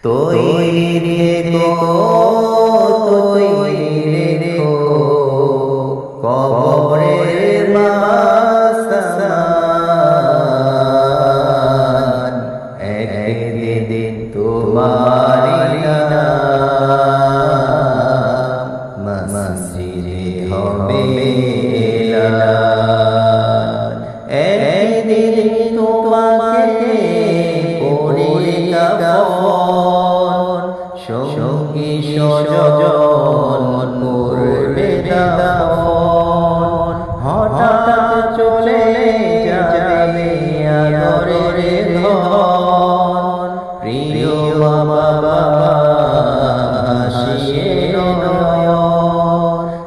তৈরি রেখো তৈরি রেখো কবরের মাসান একদিন তোমার নাম মসজিদে হবে এলান। একদিন তোমাকে পরে কাফন সঙ্গী স্বজন করবে দাফন। হঠাৎ চলে যাবে আদরের ধন, প্রিয় বাবা হাসিয়ে নয়ন।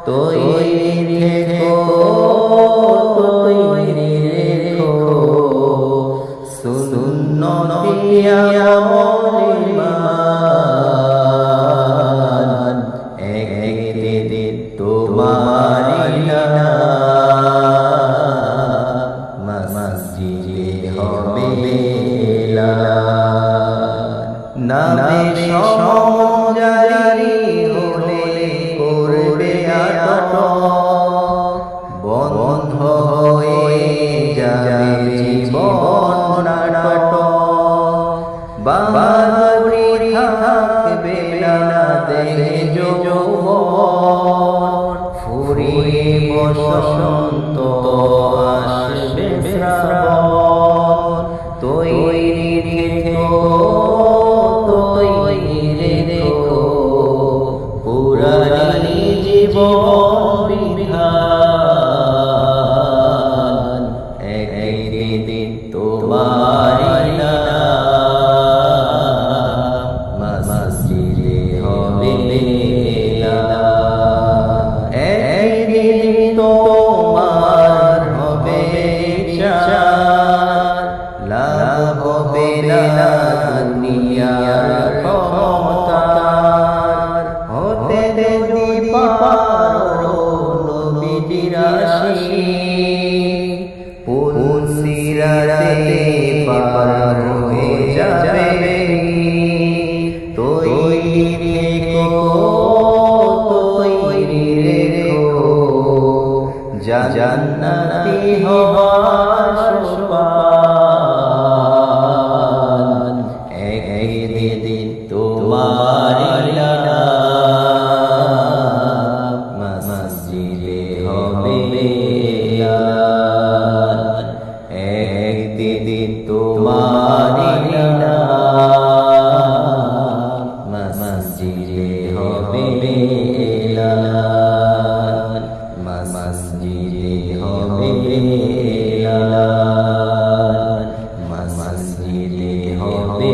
তৈরি রেখো তৈরি রেখো সুন্নতি আমল ঈমান। একদিন তোমার নাম মসজিদে হবে এলান। নামে সমজারি হলে করবে আটক, বন্ধ হয়ে যাবে জীবন নাটক। বাহাদুরি থাকবে না দেহে যৌবন, ফুরিয়ে বসন্ত আসবে শ্রাবণ। তৈরি রেখো তৈরি রেখো পুরানি জীবন বিধান। একদিন তোমার নাম মসজিদে হবে এলান। একদিন তোমার হবে বিচার, লাভ হবে না দুনিয়ার ক্ষমতার। হতে যদি পারো নবীজির আশিক, পুন সিরাতে পার হয়ে যাবে। তৈরি রেখো তৈরি রেখো জান্নাতি হওয়ার সোপান। একদিন তোমার নাম মসজিদে হবে এলান। একদিন তোমার নাম মসজিদে হবে এলান। মসজিদে হবে এলান। মসজিদে হবে